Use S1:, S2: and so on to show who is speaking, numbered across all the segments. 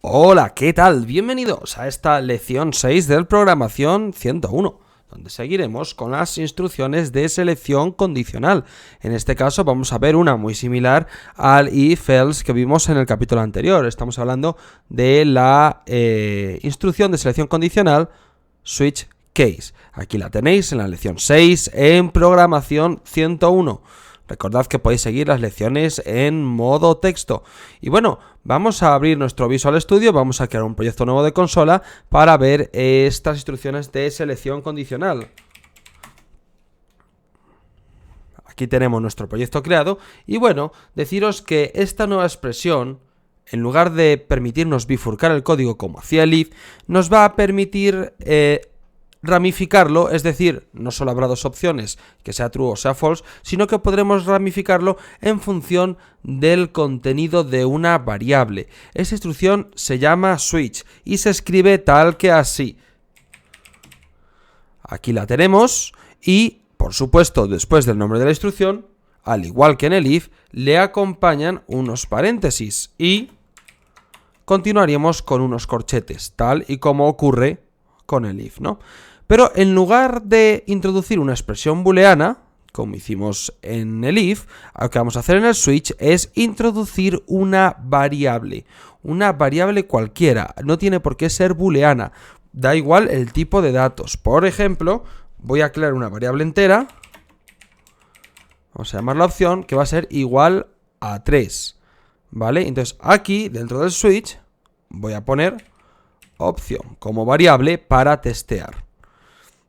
S1: Hola, ¿qué tal? Bienvenidos a esta lección 6 del Programación 101, donde seguiremos con las instrucciones de selección condicional. En este caso vamos a ver una muy similar al if-else que vimos en el capítulo anterior. Estamos hablando de la instrucción de selección condicional switch case. Aquí la tenéis en la lección 6 en Programación 101. Recordad que podéis seguir las lecciones en modo texto. Y bueno, vamos a abrir nuestro Visual Studio, vamos a crear un proyecto nuevo de consola para ver estas instrucciones de selección condicional. Aquí tenemos nuestro proyecto creado y bueno, deciros que esta nueva expresión, en lugar de permitirnos bifurcar el código como hacía el if, nos va a permitir ramificarlo, es decir, no solo habrá dos opciones, que sea true o sea false, sino que podremos ramificarlo en función del contenido de una variable. Esta instrucción se llama switch y se escribe tal que así. Aquí la tenemos y, por supuesto, después del nombre de la instrucción, al igual que en el if, le acompañan unos paréntesis y continuaríamos con unos corchetes, tal y como ocurre con el if, ¿no? Pero en lugar de introducir una expresión booleana, como hicimos en el if, lo que vamos a hacer en el switch es introducir una variable cualquiera, no tiene por qué ser booleana, da igual el tipo de datos. Por ejemplo, voy a crear una variable entera, vamos a llamar la opción, que va a ser igual a 3, ¿vale? Entonces aquí, dentro del switch, voy a poner opción como variable para testear.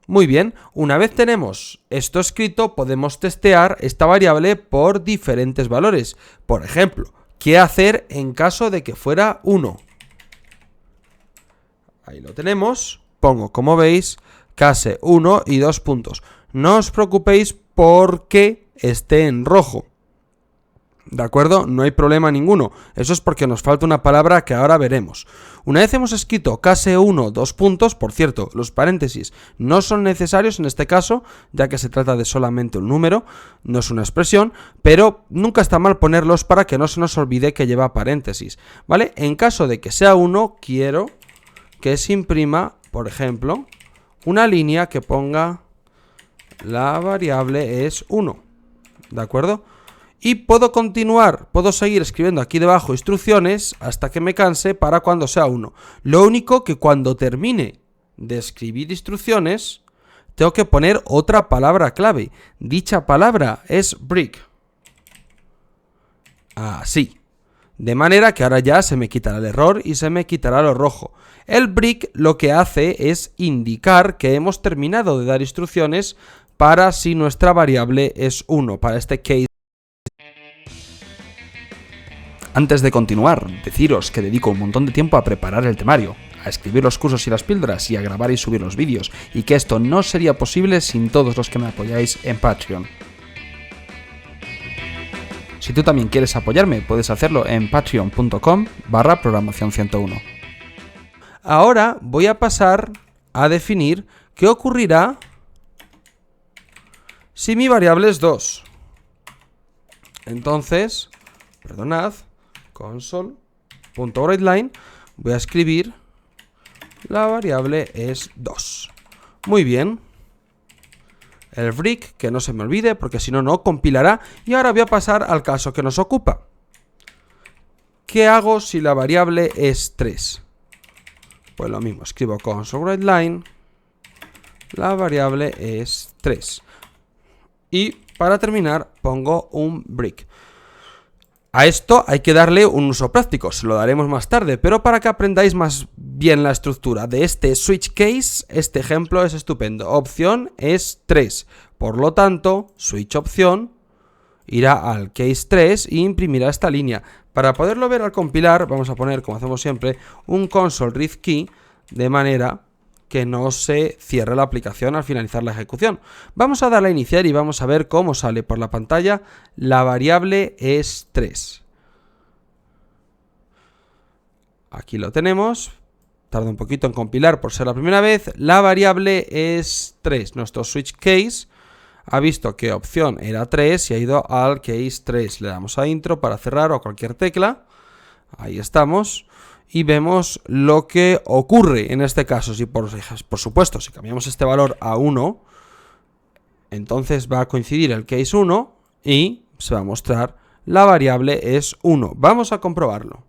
S1: Muy bien, una vez tenemos esto escrito, podemos testear esta variable por diferentes valores. Por ejemplo, ¿qué hacer en caso de que fuera 1? Ahí lo tenemos, pongo, como veis, case 1 y 2 puntos. No os preocupéis porque esté en rojo. ¿De acuerdo? No hay problema ninguno. Eso es porque nos falta una palabra que ahora veremos. Una vez hemos escrito case 1, 2 puntos, por cierto, los paréntesis no son necesarios en este caso, ya que se trata de solamente un número, no es una expresión, pero nunca está mal ponerlos para que no se nos olvide que lleva paréntesis, ¿vale? En caso de que sea 1, quiero que se imprima, por ejemplo, una línea que ponga la variable es 1, ¿de acuerdo? Y puedo continuar, puedo seguir escribiendo aquí debajo instrucciones hasta que me canse para cuando sea 1. Lo único que cuando termine de escribir instrucciones, tengo que poner otra palabra clave. Dicha palabra es break. Así. De manera que ahora ya se me quitará el error y se me quitará lo rojo. El break lo que hace es indicar que hemos terminado de dar instrucciones para si nuestra variable es 1, para este case. Antes de continuar, deciros que dedico un montón de tiempo a preparar el temario, a escribir los cursos y las píldoras y a grabar y subir los vídeos, y que esto no sería posible sin todos los que me apoyáis en Patreon. Si tú también quieres apoyarme, puedes hacerlo en patreon.com/programación101. Ahora voy a pasar a definir qué ocurrirá si mi variable es 2. Entonces, perdonad, console.writeLine, voy a escribir la variable es 2. Muy bien. El break, que no se me olvide, porque si no, no compilará. Y ahora voy a pasar al caso que nos ocupa. ¿Qué hago si la variable es 3? Pues lo mismo, escribo console.writeLine, la variable es 3. Y para terminar, pongo un break. A esto hay que darle un uso práctico, se lo daremos más tarde, pero para que aprendáis más bien la estructura de este switch case, este ejemplo es estupendo. Opción es 3, por lo tanto, switch opción irá al case 3 e imprimirá esta línea. Para poderlo ver al compilar, vamos a poner, como hacemos siempre, un console read key, de manera que no se cierre la aplicación al finalizar la ejecución. Vamos a darle a iniciar y vamos a ver cómo sale por la pantalla. La variable es 3. Aquí lo tenemos. Tarda un poquito en compilar por ser la primera vez. La variable es 3. Nuestro switch case ha visto que opción era 3 y ha ido al case 3. Le damos a intro para cerrar o a cualquier tecla. Ahí estamos. y vemos lo que ocurre en este caso. Si por supuesto, si cambiamos este valor a 1, entonces va a coincidir el case 1 y se va a mostrar la variable es 1. Vamos a comprobarlo.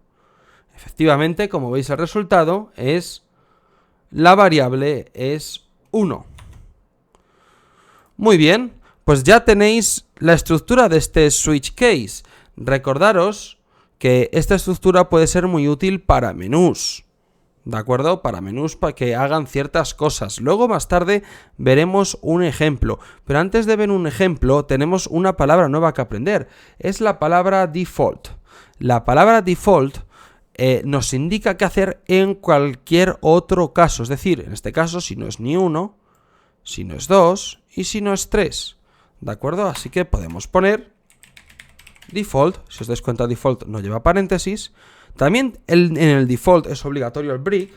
S1: Efectivamente, como veis, el resultado es la variable es 1. Muy bien, pues ya tenéis la estructura de este switch case. Recordaros que esta estructura puede ser muy útil para menús, ¿de acuerdo? Para menús para que hagan ciertas cosas. Luego más tarde veremos un ejemplo, pero antes de ver un ejemplo tenemos una palabra nueva que aprender. Es la palabra default. La palabra default nos indica qué hacer en cualquier otro caso. Es decir, en este caso si no es ni 1, si no es 2 y si no es 3. ¿De acuerdo? Así que podemos poner default. Si os dais cuenta, default no lleva paréntesis. También en el default es obligatorio el break,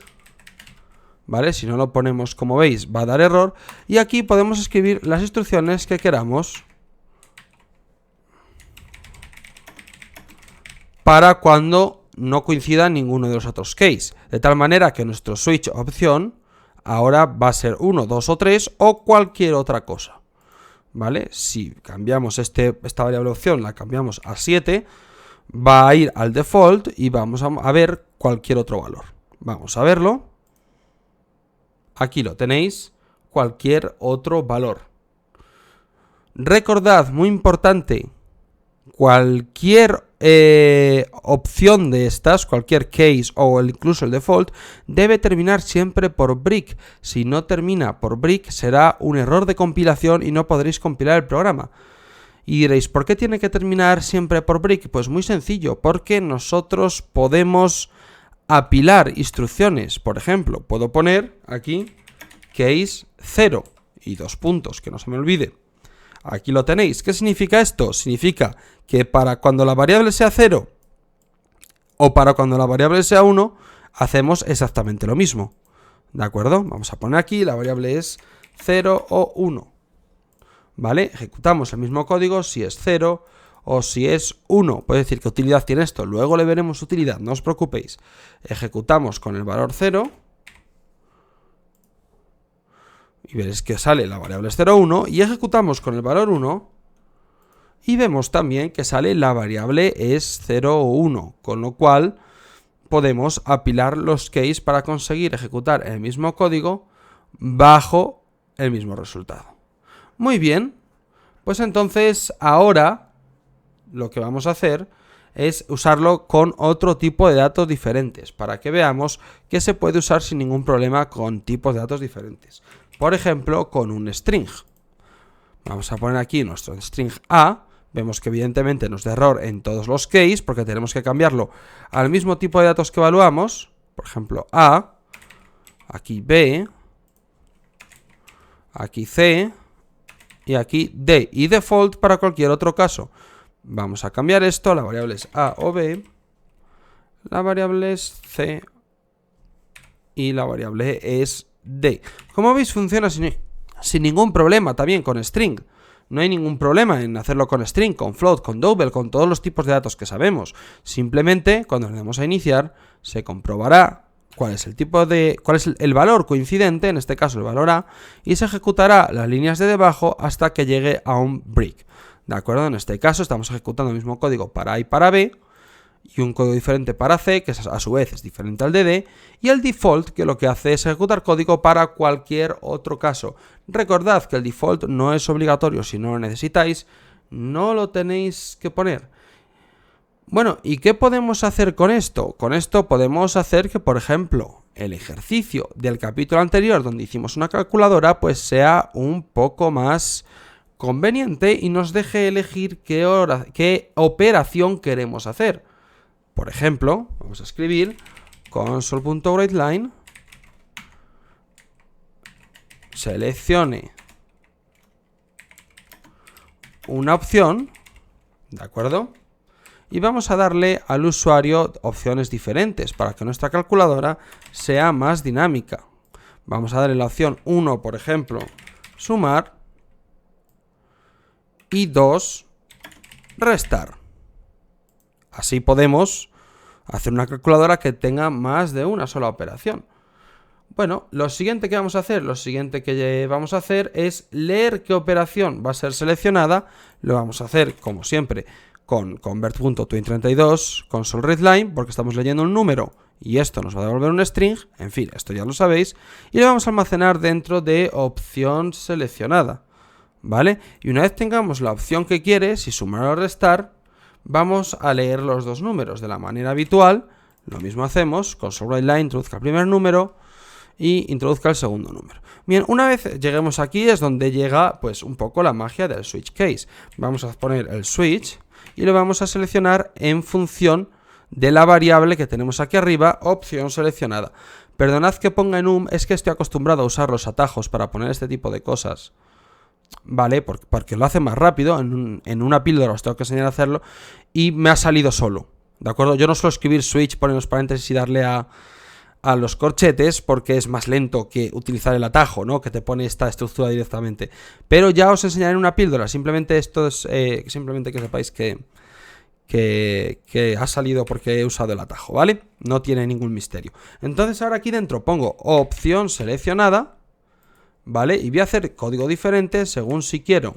S1: ¿vale? Si no lo ponemos, como veis, va a dar error. Y aquí podemos escribir las instrucciones que queramos para cuando no coincida ninguno de los otros case. De tal manera que nuestro switch opción ahora va a ser 1, 2 o 3 o cualquier otra cosa, ¿vale? Si cambiamos esta variable opción, la cambiamos a 7, va a ir al default y vamos a ver cualquier otro valor. Vamos a verlo. Aquí lo tenéis, cualquier otro valor. Recordad, muy importante, cualquier opción de estas, cualquier case o incluso el default, debe terminar siempre por break. Si no termina por break, será un error de compilación y no podréis compilar el programa. Y diréis, ¿por qué tiene que terminar siempre por break? Pues muy sencillo, porque nosotros podemos apilar instrucciones. Por ejemplo, puedo poner aquí case 0 y 2 puntos, que no se me olvide. Aquí lo tenéis. ¿Qué significa esto? Significa que para cuando la variable sea 0 o para cuando la variable sea 1, hacemos exactamente lo mismo. ¿De acuerdo? Vamos a poner aquí, la variable es 0 o 1. ¿Vale? Ejecutamos el mismo código si es 0 o si es 1. Puede decir qué utilidad tiene esto. Luego le veremos utilidad, no os preocupéis. Ejecutamos con el valor 0. Y veréis que sale la variable es 0, 1. Y ejecutamos con el valor 1. Y vemos también que sale la variable es 0 o 1. Con lo cual podemos apilar los case para conseguir ejecutar el mismo código bajo el mismo resultado. Muy bien, pues entonces ahora lo que vamos a hacer es usarlo con otro tipo de datos diferentes para que veamos que se puede usar sin ningún problema con tipos de datos diferentes. Por ejemplo, con un string. Vamos a poner aquí nuestro string A. Vemos que evidentemente nos da error en todos los case porque tenemos que cambiarlo al mismo tipo de datos que evaluamos. Por ejemplo, A, aquí B, aquí C y aquí D, y default para cualquier otro caso. Vamos a cambiar esto, la variable es A o B, la variable es C y la variable es D. Como veis, funciona sin ningún problema también con string. No hay ningún problema en hacerlo con string, con float, con double, con todos los tipos de datos que sabemos. Simplemente, cuando le demos a iniciar, se comprobará cuál es el valor coincidente, en este caso el valor A, y se ejecutará las líneas de debajo hasta que llegue a un break. ¿De acuerdo? En este caso estamos ejecutando el mismo código para A y para B, y un código diferente para C, que a su vez es diferente al de D, y el default, que lo que hace es ejecutar código para cualquier otro caso. Recordad que el default no es obligatorio. Si no lo necesitáis, no lo tenéis que poner. Bueno, ¿y qué podemos hacer con esto? Con esto podemos hacer que, por ejemplo, el ejercicio del capítulo anterior donde hicimos una calculadora pues sea un poco más conveniente y nos deje elegir qué operación queremos hacer. Por ejemplo, vamos a escribir console.writeLine, seleccione una opción, ¿de acuerdo? Y vamos a darle al usuario opciones diferentes para que nuestra calculadora sea más dinámica. Vamos a darle la opción 1, por ejemplo, sumar, y 2, restar. Así podemos hacer una calculadora que tenga más de una sola operación. Bueno, lo siguiente que vamos a hacer, es leer qué operación va a ser seleccionada. Lo vamos a hacer, como siempre, con convert.twin32 console.readline, porque estamos leyendo un número y esto nos va a devolver un string. En fin, esto ya lo sabéis. Y lo vamos a almacenar dentro de opción seleccionada, ¿vale? Y una vez tengamos la opción que quiere, si sumar o restar, vamos a leer los dos números de la manera habitual. Lo mismo hacemos, console.readline, introduzca el primer número y introduzca el segundo número. Bien, una vez lleguemos aquí es donde llega pues un poco la magia del switch case. Vamos a poner el switch y lo vamos a seleccionar en función de la variable que tenemos aquí arriba, opción seleccionada. Perdonad que ponga en es que estoy acostumbrado a usar los atajos para poner este tipo de cosas, ¿vale? Porque lo hace más rápido, en una píldora os tengo que enseñar a hacerlo y me ha salido solo, ¿de acuerdo? Yo no suelo escribir switch, poner los paréntesis y darle a los corchetes porque es más lento que utilizar el atajo, ¿no? Que te pone esta estructura directamente. Pero ya os enseñaré en una píldora. Simplemente esto es simplemente que sepáis que ha salido porque he usado el atajo, ¿vale? No tiene ningún misterio. Entonces ahora aquí dentro pongo opción seleccionada, ¿vale? Y voy a hacer código diferente según si quiero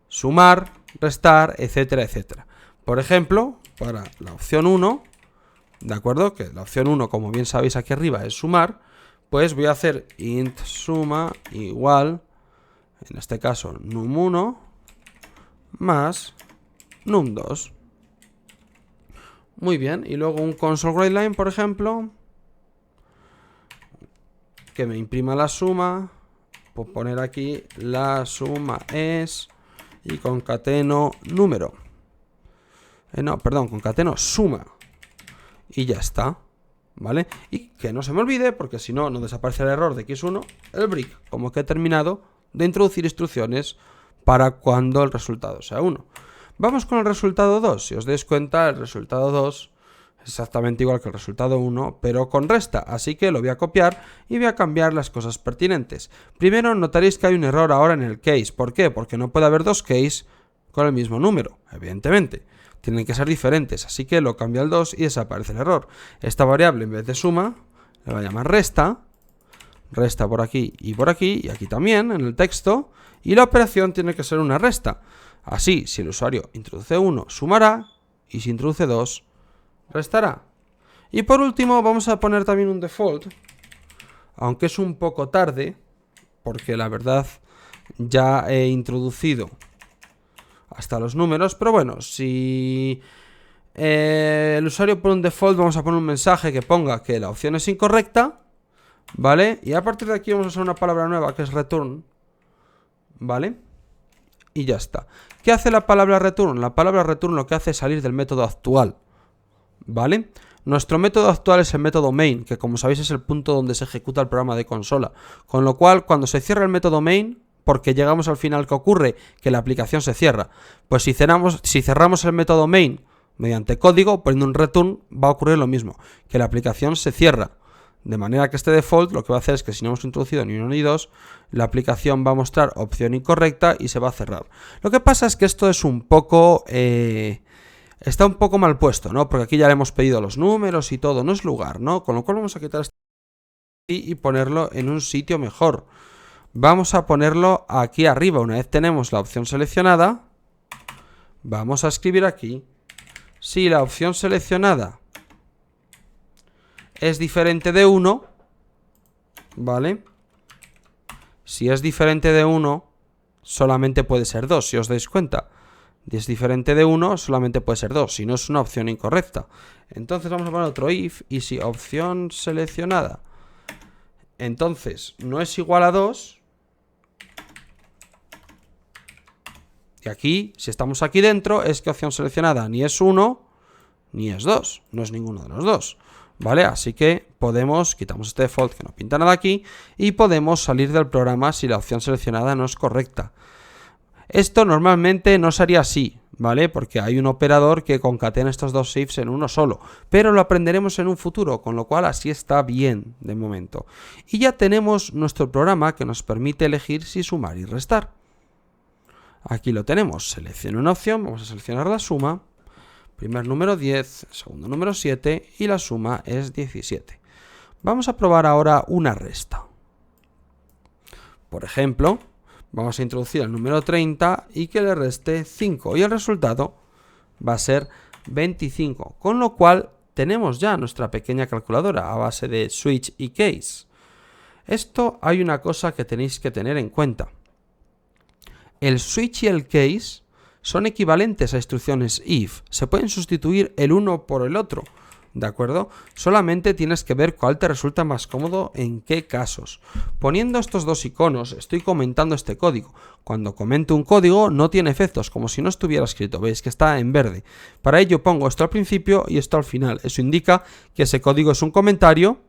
S1: sumar, restar, etcétera, etcétera. Por ejemplo, para la opción 1... ¿de acuerdo? Que la opción 1, como bien sabéis aquí arriba, es sumar. Pues voy a hacer int suma igual, en este caso, num1 más num2. Muy bien, y luego un console.readline, por ejemplo, que me imprima la suma. Puedo poner aquí la suma es y concateno número. Concateno suma. Y ya está, ¿vale? Y que no se me olvide, porque si no, no desaparece el error de x1, el break, como que he terminado de introducir instrucciones para cuando el resultado sea 1. Vamos con el resultado 2. Si os dais cuenta, el resultado 2 es exactamente igual que el resultado 1, pero con resta. Así que lo voy a copiar y voy a cambiar las cosas pertinentes. Primero, notaréis que hay un error ahora en el case. ¿Por qué? Porque no puede haber dos case con el mismo número, evidentemente. Tienen que ser diferentes, así que lo cambio al 2 y desaparece el error. Esta variable en vez de suma, le voy a llamar resta. Resta por aquí y aquí también, en el texto. Y la operación tiene que ser una resta. Así, si el usuario introduce 1, sumará. Y si introduce 2, restará. Y por último, vamos a poner también un default. Aunque es un poco tarde, porque la verdad ya he introducido hasta los números, pero bueno, si el usuario pone un default, vamos a poner un mensaje que ponga que la opción es incorrecta, ¿vale? Y a partir de aquí vamos a usar una palabra nueva que es return, ¿vale? Y ya está. ¿Qué hace la palabra return? La palabra return lo que hace es salir del método actual, ¿vale? Nuestro método actual es el método main, que como sabéis es el punto donde se ejecuta el programa de consola, con lo cual cuando se cierra el método main, porque llegamos al final, ¿qué ocurre? Que la aplicación se cierra. Pues si cerramos el método main mediante código, poniendo un return, va a ocurrir lo mismo, que la aplicación se cierra. De manera que este default lo que va a hacer es que si no hemos introducido ni 1 ni 2, la aplicación va a mostrar opción incorrecta y se va a cerrar. Lo que pasa es que esto es un poco... está un poco mal puesto, ¿no? Porque aquí ya le hemos pedido los números y todo, no es lugar, ¿no? Con lo cual vamos a quitar este y ponerlo en un sitio mejor. Vamos a ponerlo aquí arriba. Una vez tenemos la opción seleccionada, vamos a escribir aquí. Si la opción seleccionada es diferente de 1, ¿vale? Si es diferente de 1, solamente puede ser 2, si os dais cuenta. Si es diferente de 1, solamente puede ser 2, si no es una opción incorrecta. Entonces vamos a poner otro if, y si opción seleccionada, entonces no es igual a 2, y aquí, si estamos aquí dentro, es que opción seleccionada ni es 1, ni es 2, no es ninguno de los dos, ¿vale? Así que quitamos este default que no pinta nada aquí, y podemos salir del programa si la opción seleccionada no es correcta. Esto normalmente no sería así, ¿vale? Porque hay un operador que concatena estos dos ifs en uno solo, pero lo aprenderemos en un futuro, con lo cual así está bien de momento. Y ya tenemos nuestro programa que nos permite elegir si sumar y restar. Aquí lo tenemos, selecciono una opción, vamos a seleccionar la suma, Primer número 10, segundo número 7 y la suma es 17. Vamos a probar ahora una resta. Por ejemplo, vamos a introducir el número 30 y que le reste 5 y el resultado va a ser 25, con lo cual tenemos ya nuestra pequeña calculadora a base de switch y case. Esto hay una cosa que tenéis que tener en cuenta. El switch y el case son equivalentes a instrucciones if, se pueden sustituir el uno por el otro, ¿de acuerdo? Solamente tienes que ver cuál te resulta más cómodo en qué casos. Poniendo estos dos iconos, estoy comentando este código. Cuando comento un código no tiene efectos, como si no estuviera escrito, veis que está en verde. Para ello pongo esto al principio y esto al final. Eso indica que ese código es un comentario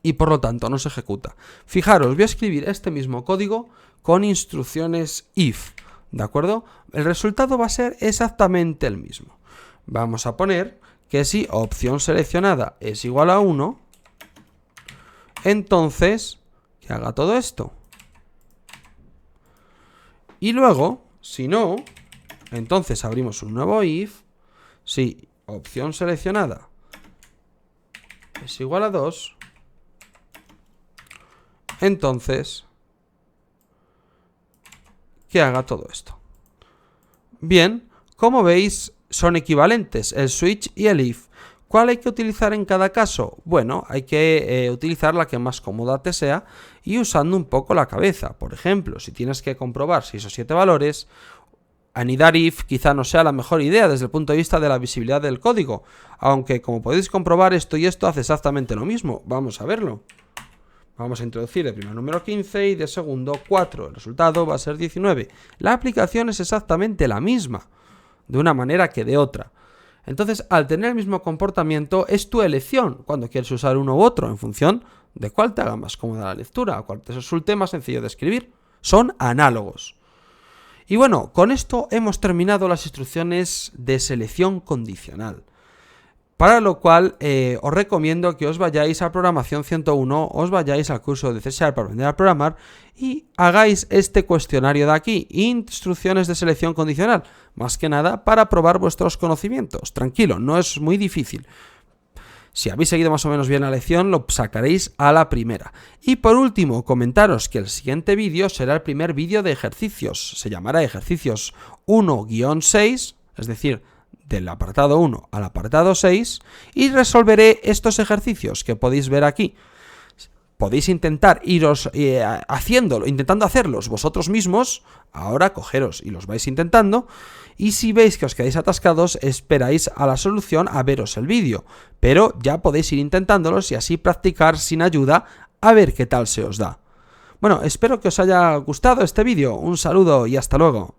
S1: y por lo tanto no se ejecuta. Fijaros, voy a escribir este mismo código con instrucciones if, ¿de acuerdo? El resultado va a ser exactamente el mismo. Vamos a poner que si opción seleccionada es igual a 1, entonces que haga todo esto. Y luego, si no, entonces abrimos un nuevo if, si opción seleccionada es igual a 2, entonces que haga todo esto. Bien, como veis, son equivalentes el switch y el if. ¿Cuál hay que utilizar en cada caso? Bueno, hay que utilizar la que más cómoda te sea y usando un poco la cabeza. Por ejemplo, si tienes que comprobar 6 o 7 valores, anidar if quizá no sea la mejor idea desde el punto de vista de la visibilidad del código. Aunque, como podéis comprobar, esto y esto hace exactamente lo mismo. Vamos a verlo. Vamos a introducir el primer número 15 y de segundo 4. El resultado va a ser 19. La aplicación es exactamente la misma, de una manera que de otra. Entonces, al tener el mismo comportamiento, es tu elección cuando quieres usar uno u otro, en función de cuál te haga más cómoda la lectura o cuál te resulte más sencillo de escribir. Son análogos. Y bueno, con esto hemos terminado las instrucciones de selección condicional. Para lo cual os recomiendo que os vayáis a Programación 101, os vayáis al curso de C# para aprender a programar y hagáis este cuestionario de aquí, instrucciones de selección condicional, más que nada para probar vuestros conocimientos. Tranquilo, no es muy difícil. Si habéis seguido más o menos bien la lección, lo sacaréis a la primera. Y por último, comentaros que el siguiente vídeo será el primer vídeo de ejercicios. Se llamará ejercicios 1-6, es decir, del apartado 1 al apartado 6 y resolveré estos ejercicios que podéis ver aquí. Podéis intentar iros intentando hacerlos vosotros mismos, ahora cogeros y los vais intentando, y si veis que os quedáis atascados, esperáis a la solución a veros el vídeo, pero ya podéis ir intentándolos y así practicar sin ayuda a ver qué tal se os da. Bueno, espero que os haya gustado este vídeo, un saludo y hasta luego.